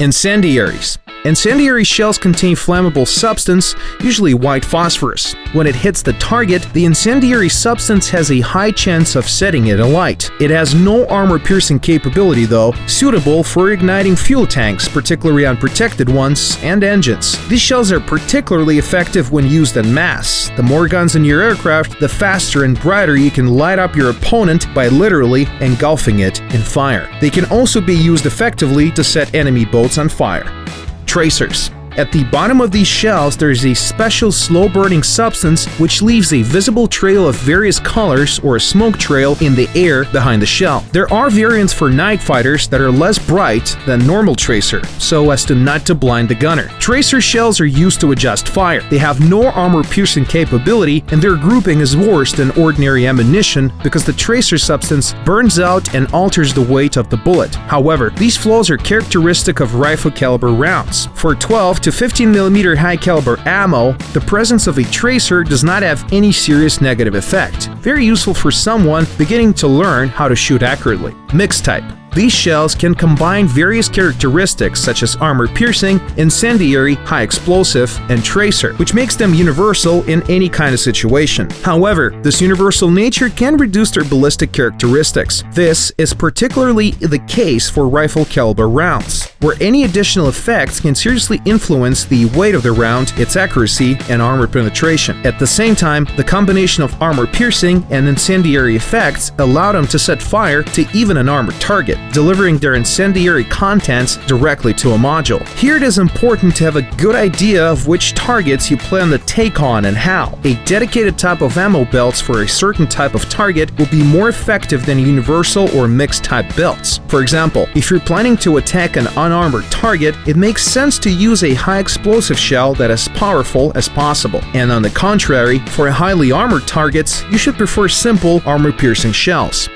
Incendiaries. Incendiary shells contain flammable substance, usually white phosphorus. When it hits the target, the incendiary substance has a high chance of setting it alight. It has no armor-piercing capability though, suitable for igniting fuel tanks, particularly unprotected ones, and engines. These shells are particularly effective when used en masse. The more guns in your aircraft, the faster and brighter you can light up your opponent by literally engulfing it in fire. They can also be used effectively to set enemy boats on fire. Tracers. At the bottom of these shells, there is a special slow-burning substance which leaves a visible trail of various colors or a smoke trail in the air behind the shell. There are variants for night fighters that are less bright than normal tracer, so as to not to blind the gunner. Tracer shells are used to adjust fire. They have no armor-piercing capability, and their grouping is worse than ordinary ammunition because the tracer substance burns out and alters the weight of the bullet. However, these flaws are characteristic of rifle caliber rounds. For 12 to 15mm high caliber ammo, the presence of a tracer does not have any serious negative effect. Very useful for someone beginning to learn how to shoot accurately. Mixed type. These shells can combine various characteristics such as armor-piercing, incendiary, high explosive, and tracer, which makes them universal in any kind of situation. However, this universal nature can reduce their ballistic characteristics. This is particularly the case for rifle caliber rounds, where any additional effects can seriously influence the weight of the round, its accuracy, and armor penetration. At the same time, the combination of armor-piercing and incendiary effects allow them to set fire to even an armored target, delivering their incendiary contents directly to a module. Here it is important to have a good idea of which targets you plan to take on and how. A dedicated type of ammo belts for a certain type of target will be more effective than universal or mixed type belts. For example, if you're planning to attack an unarmored target, it makes sense to use a high explosive shell that is powerful as possible. And on the contrary, for highly armored targets, you should prefer simple armor-piercing shells.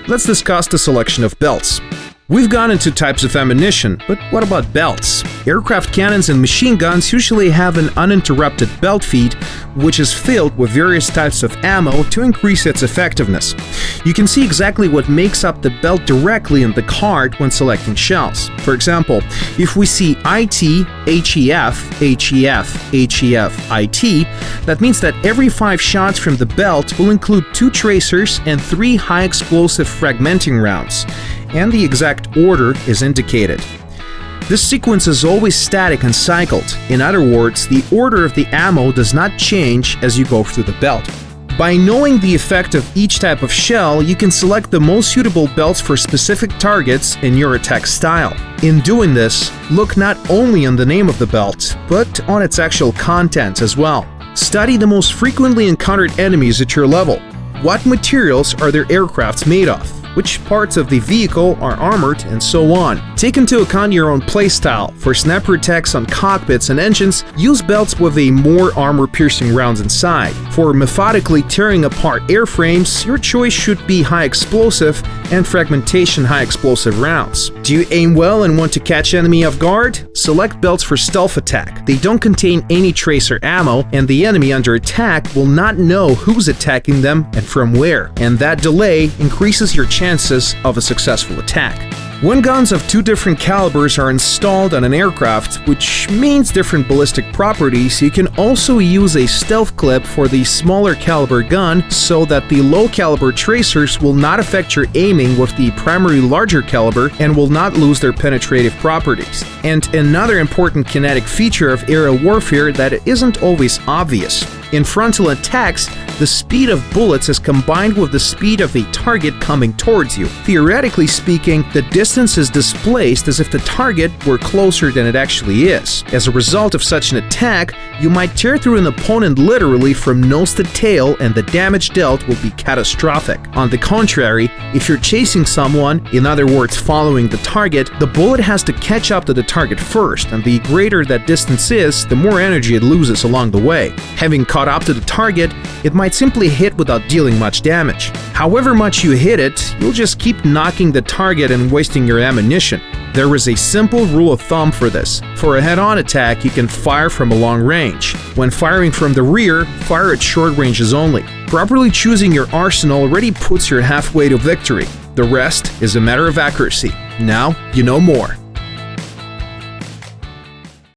Let's discuss the selection of belts. We've gone into types of ammunition, but what about belts? Aircraft cannons and machine guns usually have an uninterrupted belt feed, which is filled with various types of ammo to increase its effectiveness. You can see exactly what makes up the belt directly in the card when selecting shells. For example, if we see IT, HEF, HEF, HEF, IT, that means that every 5 shots from the belt will include 2 tracers and 3 high explosive fragmenting rounds, and the exact order is indicated. This sequence is always static and cycled. In other words, the order of the ammo does not change as you go through the belt. By knowing the effect of each type of shell, you can select the most suitable belts for specific targets in your attack style. In doing this, look not only on the name of the belt, but on its actual contents as well. Study the most frequently encountered enemies at your level. What materials are their aircrafts made of? Which parts of the vehicle are armored, and so on. Take into account your own playstyle. For sniper attacks on cockpits and engines, use belts with a more armor-piercing rounds inside. For methodically tearing apart airframes, your choice should be high explosive and fragmentation high explosive rounds. Do you aim well and want to catch enemy off guard? Select belts for stealth attack. They don't contain any tracer ammo, and the enemy under attack will not know who's attacking them and from where, and that delay increases your chances of a successful attack. When guns of 2 different calibers are installed on an aircraft, which means different ballistic properties, you can also use a stealth clip for the smaller caliber gun so that the low caliber tracers will not affect your aiming with the primary larger caliber and will not lose their penetrative properties. And another important kinetic feature of aerial warfare that isn't always obvious. In frontal attacks, the speed of bullets is combined with the speed of a target coming towards you. Theoretically speaking, the distance is displaced as if the target were closer than it actually is. As a result of such an attack, you might tear through an opponent literally from nose to tail, and the damage dealt will be catastrophic. On the contrary, if you're chasing someone, in other words following the target, the bullet has to catch up to the target first, and the greater that distance is, the more energy it loses along the way. Having caught up to the target, it might simply hit without dealing much damage. However much you hit it, you'll just keep knocking the target and wasting your ammunition. There is a simple rule of thumb for this. For a head-on attack, you can fire from a long range. When firing from the rear, fire at short ranges only. Properly choosing your arsenal already puts you halfway to victory. The rest is a matter of accuracy. Now you know more.